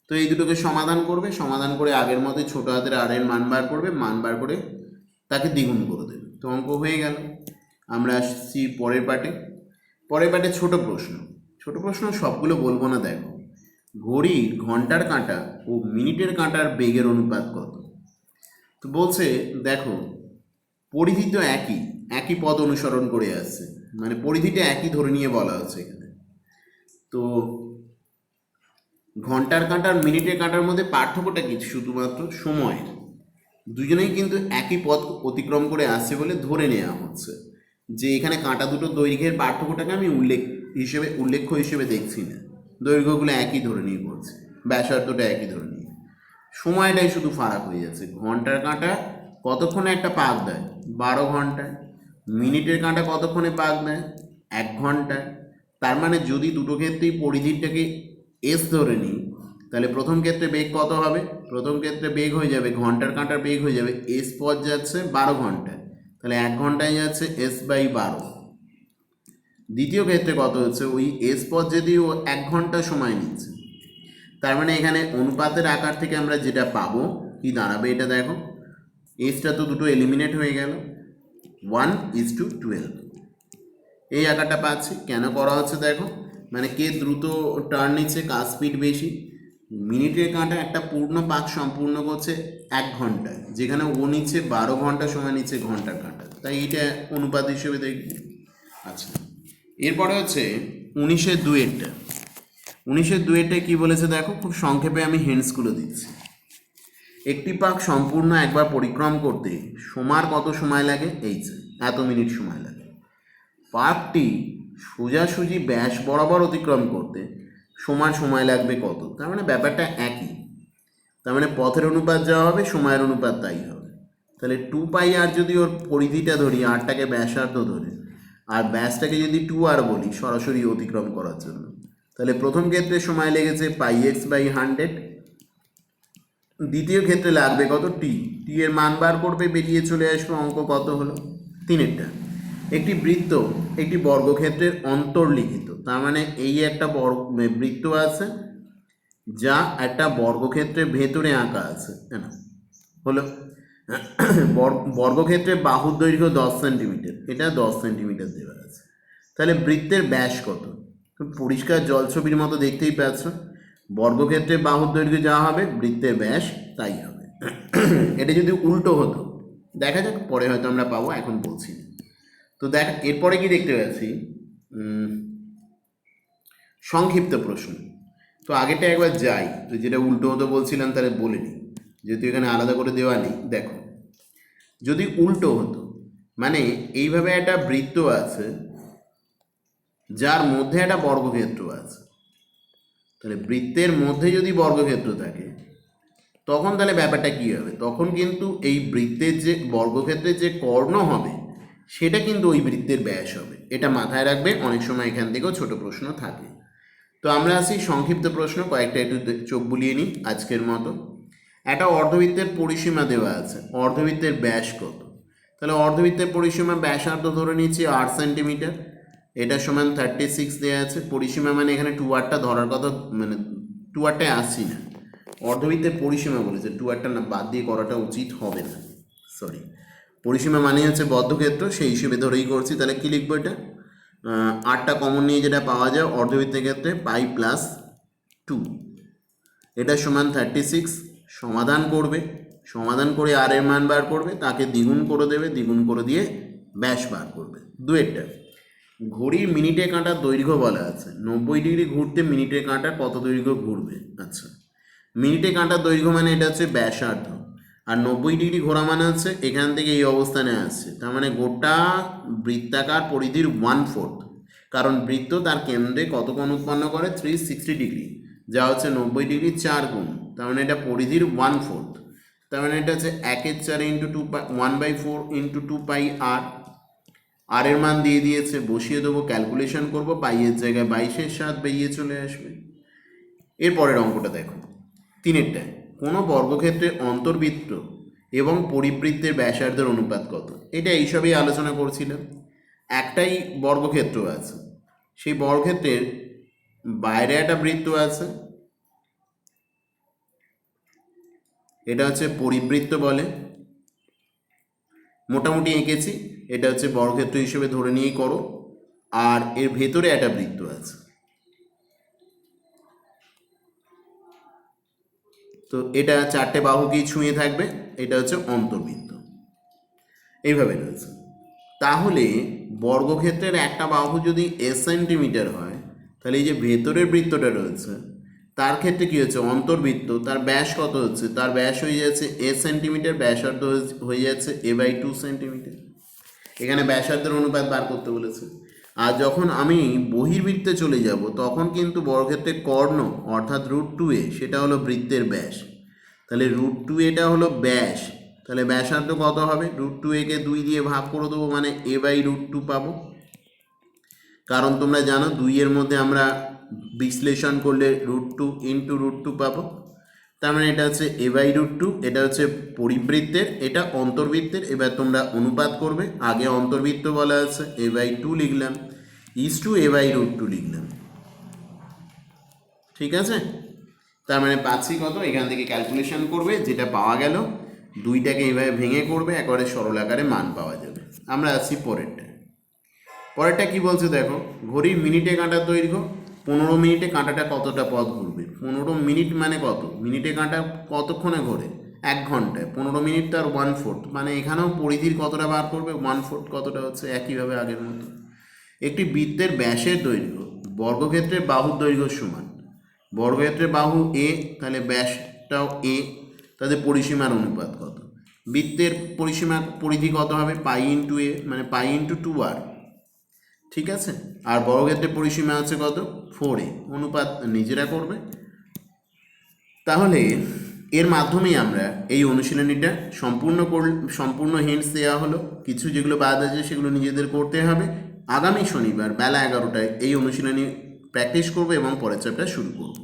তো এই দুটোকে সমাধান করবে, সমাধান করে আগের মতোই ছোট হাতের আর এর মান বার করবে, মান বার করে তাকে দ্বিগুণ করে দেবে। তো অঙ্ক হয়ে গেল। আমরা আসছি পরের পার্টে। পরের পার্টে ছোট প্রশ্ন। ছোট প্রশ্ন সবগুলো বলবো না, দেখো। ঘড়ির ঘন্টার কাঁটা ও মিনিটের কাঁটার বেগের অনুপাত কত? তো বলছে দেখো, পরিধি তো একই, একই পথ অনুসরণ করে আসছে, মানে পরিধিটা একই ধরে নিয়ে বলা হচ্ছে এখানে। তো ঘন্টার কাঁটার মিনিটের কাঁটার মধ্যে পার্থক্যটা কি? শুধুমাত্র সময়ের। দুজনেই কিন্তু একই পথ অতিক্রম করে আসছে বলে ধরে নেওয়া হচ্ছে যে এখানে কাঁটা দুটো দৈর্ঘ্যের পার্থক্যটাকে আমি উল্লেখ্য হিসেবে দেখছি না, দৈর্ঘ্যগুলো একই ধরে নিয়ে বলছি, ব্যাসার্ধটা একই ধরে নিয়ে, সময়টাই শুধু ফারাক হয়ে যাচ্ছে। ঘন্টার কাঁটা কতক্ষণে একটা পাক দেয়? 12 ঘন্টায়। মিনিটের কাঁটা কতক্ষণে পাক দেয়? 1 ঘন্টায়। তার মানে যদি দুটো ক্ষেত্রেই পরিধিটাকে এস ধরে নিই, তাহলে প্রথম ক্ষেত্রে বেগ কত হবে? প্রথম ক্ষেত্রে বেগ হয়ে যাবে, ঘন্টার কাঁটার বেগ হয়ে যাবে, এস পথ যাচ্ছে 12 ঘন্টায়, তাহলে 1 ঘন্টায় যাচ্ছে s/12। দ্বিতীয় ক্ষেত্রে কত হচ্ছে? ওই এস পথ যদি ও 1 ঘন্টা সময় নিচ্ছে, তার মানে এখানে অনুপাতের আকার থেকে আমরা যেটা পাবো কি দাঁড়াবে, এটা দেখো, এসটা তো দুটো এলিমিনেট হয়ে গেল, 1:12 এই আকারটা পাচ্ছি। কেন করা হচ্ছে দেখো, মানে কে দ্রুত টার্ন নিচ্ছে, কার স্পিড বেশি। মিনিটের কাঁটা একটা পূর্ণ পাক সম্পূর্ণ করছে 1 ঘন্টায়, যেখানে ও নিচ্ছে 12 ঘন্টা সময় নিচ্ছে ঘন্টার কাঁটা, তাই এটা অনুপাত হিসেবে দেখব। আচ্ছা, এরপরে হচ্ছে 19-2-এরটা। 19-2-এরটা কি বলেছে দেখো, খুব সংক্ষেপে আমি হিন্টসগুলো দিচ্ছি। একটি পাক সম্পূর্ণ একবার পরিক্রম করতে সমান কত সময় লাগে? এত মিনিট সময় লাগে। পাকটি সোজাসুজি ব্যাস বরাবর অতিক্রম করতে সমান সময় লাগবে কত? তার মানে ব্যাপারটা একই, তার মানে পথের অনুপাত যা হবে সময়ের অনুপাত তাই হবে। তাহলে 2πr যদি ওর পরিধিটা ধরি, আরটাকে ব্যাসার্ধ ধরে, আর ব্যাসটাকে যদি 2r বলি সরাসরি অতিক্রম করার জন্য, তাহলে প্রথম ক্ষেত্রে সময় লেগেছে πx/100, দ্বিতীয় ক্ষেত্রে লাগবে কত? টি এর মান বার করবে, বেরিয়ে চলে আসবে অঙ্ক কত হলো 3-এরটা। একটি বৃত্ত একটি বর্গক্ষেত্রের অন্তর্লিখিত, তার মানে এই একটা বৃত্ত আছে যা একটা বর্গক্ষেত্রের ভেতরে আঁকা আছে, না হলো বর্গক্ষেত্রের বাহুর দৈর্ঘ্য 10 সেন্টিমিটার, এটা 10 সেন্টিমিটার দেওয়া আছে। তাহলে বৃত্তের ব্যাস কত? পরিষ্কার জলছবির মতো দেখতেই পাচ্ছ, বর্গক্ষেত্রের বাহুর দৈর্ঘ্য যা হবে বৃত্তের ব্যাস তাই হবে। এটা যদি উল্টো হতো, দেখা যাক, পরে হয়তো আমরা পাবো, এখন বলছি না। তো দেখ এরপরে কি দেখতে পাচ্ছি, সংক্ষিপ্ত প্রশ্ন। তো আগেটা একবার যাই, তো যেটা উল্টো হতো বলছিলাম তাহলে বলে নিই, যেহেতু এখানে আলাদা করে দেওয়া নেই। দেখো, যদি উল্টো হতো, মানে এইভাবে একটা বৃত্ত আছে যার মধ্যে একটা বর্গক্ষেত্র আছে, তাহলে বৃত্তের মধ্যে যদি বর্গক্ষেত্র থাকে তখন তাহলে ব্যাপারটা কী হবে? তখন কিন্তু এই বৃত্তের যে বর্গক্ষেত্রের যে কর্ণ হবে সেটা কিন্তু ওই বৃত্তের ব্যাস হবে, এটা মাথায় রাখবে, অনেক সময় এখান থেকেও ছোট প্রশ্ন থাকে। তো আমরা আসি সংক্ষিপ্ত প্রশ্ন, কয়েকটা একটু চোখ বুলিয়ে নিই আজকের মতো। একটা অর্ধবৃত্তের পরিসীমা দেওয়া আছে, অর্ধবৃত্তের ব্যাস কত? তাহলে অর্ধবৃত্তের পরিসীমা ব্যাসার্ধ ধরে নিচ্ছি 8 সেন্টিমিটার, এটা সমান 36 দেওয়া আছে। পরিসীমা মানে এখানে 2rটা ধরার কথা, মানে 2rটায় আসছি না, অর্ধবৃত্তের পরিসীমা বলেছে, 2rটা না বাদ দিয়ে করাটা উচিত হবে না, সরি। পরিসীমা মানে হচ্ছে বদ্ধক্ষেত্র, সেই হিসেবে ধরেই করছি। তাহলে কী লিখবো? এটা 8টা কমন নিয়ে যেটা পাওয়া যায় অর্ধবৃত্তের ক্ষেত্রে, π+2, এটা সমান 36। সমাধান করবে, সমাধান করে আর এর মান বার করবে, তাকে দ্বিগুণ করে দেবে, দ্বিগুণ করে দিয়ে ব্যাস বার করবে। 2-এরটা, ঘড়ির মিনিটে কাঁটার দৈর্ঘ্য বলা আছে, 90 ডিগ্রি ঘুরতে মিনিটে কাঁটা কত দৈর্ঘ্য ঘুরবে? আচ্ছা, মিনিটে কাঁটার দৈর্ঘ্য মানে এটা হচ্ছে ব্যাসার্ধ, আর 90 ডিগ্রি ঘোরা মানে হচ্ছে এখান থেকে এই অবস্থানে আসছে, তার মানে গোটা বৃত্তাকার পরিধির 1/4, কারণ বৃত্ত তার কেন্দ্রে কত কোণ উৎপন্ন করে 360 ডিগ্রি, যা হচ্ছে 90 ডিগ্রি 4 গুণ, তার মানে এটা পরিধির 1/4, তার মানে এটা হচ্ছে 1/4 ইন্টু 1/4 ইন্টু 2 পাই আর। আর এর মান দিয়ে দিয়েছে, বসিয়ে দেবো, ক্যালকুলেশন করবো, পাইয়ের জায়গায় 22/7 বেরিয়ে চলে আসবে। এরপরের অঙ্কটা দেখো, 3-এরটায় কোনো বর্গক্ষেত্রের অন্তর্বৃত্ত এবং পরিবৃত্তের ব্যাসার্ধের অনুপাত কত। এটা এইসবই আলোচনা করছিলাম। একটাই বর্গক্ষেত্র আছে, সেই বর্গক্ষেত্রের বাইরে একটা বৃত্ত আছে, এটা হচ্ছে পরিবৃত্ত বলে, মোটামুটি এঁকেছি, এটা হচ্ছে বর্গক্ষেত্র হিসেবে ধরে নিয়েই করো। আর এর ভেতরে একটা বৃত্ত আছে, তো এটা 4টে বাহুকেই ছুঁয়ে থাকবে, এটা হচ্ছে অন্তর্বৃত্ত, এইভাবে রয়েছে। তাহলে বর্গক্ষেত্রের একটা বাহু যদি এস সেন্টিমিটার হয়, তাহলে এই যে ভেতরের বৃত্তটা রয়েছে তার ক্ষেত্রে কী হচ্ছে, অন্তর্বৃত্ত, তার ব্যাস কত হচ্ছে, তার ব্যাস হয়ে যাচ্ছে এস সেন্টিমিটার, ব্যাসার্ধ হয়ে যাচ্ছে a/2 সেন্টিমিটার। এখানে ব্যাসার্ধের অনুপাত বার করতে বলেছে। আর যখন আমি বহির্বৃত্তে চলে যাব, তখন কিন্তু বর্গক্ষেত্রের কর্ণ অর্থাৎ √2a, সেটা হলো বৃত্তের ব্যাস, তাহলে √2a হলো ব্যাস, তাহলে ব্যাসার্ধ কত হবে, √2a-কে 2 দিয়ে ভাগ করে দেবো, মানে a/√2 পাবো। কারণ তোমরা জানো 2-এর মধ্যে আমরা বিশ্লেষণ করলে √2 ইন্টু √2 পাবো, তার মানে এটা হচ্ছে a/√2, এটা হচ্ছে পরিবৃত্তের, এটা অন্তর্বৃত্তের। এবার তোমরা অনুপাত করবে, আগে অন্তর্বৃত্ত বলা আছে a/2 লিখলাম, ইস টু a/√2 লিখলাম, ঠিক আছে। তার মানে পাচ্ছি কত, এখান থেকে ক্যালকুলেশন করবে, যেটা পাওয়া গেল 2টাকে এইভাবে ভেঙে করবে, একেবারে সরল আকারে মান পাওয়া যাবে। আমরা আসছি পরেরটা কি বলছে দেখো, ঘড়ির মিনিটে কাঁটার দৈর্ঘ্য, 15 মিনিটে কাঁটাটা কতটা পথ ঘুরবে। 15 মিনিট মানে কত, মিনিটে কাঁটা কতক্ষণে ঘোরে, 1 ঘন্টায়। 15 মিনিট তার 1/4, মানে এখানেও পরিধির কতটা বার করবে, 1/4 কতটা হচ্ছে, একইভাবে আগের মতো। একটি বৃত্তের ব্যাসের দৈর্ঘ্য বর্গক্ষেত্রের বাহুর দৈর্ঘ্য সমান। বর্গক্ষেত্রের বাহু এ, তাহলে ব্যাসটাও এ, তাদের পরিসীমার অনুপাত কত। বৃত্তের পরিধি কত হবে, π/a, মানে π/2r, ঠিক আছে। আর বর্গক্ষেত্রের পরিসীমা হচ্ছে কত, 4a, অনুপাত নিজেরা করবে। তাহলে এর মাধ্যমেই আমরা এই অনুশীলনীটা সম্পূর্ণ হিন্টস দেওয়া হলো। কিছু যেগুলো বাদ আছে সেগুলো নিজেদের করতে হবে। আগামী শনিবার বেলা 11টায় এই অনুশীলনী প্র্যাকটিস করবো এবং পরের চ্যাপ্টার শুরু করবো।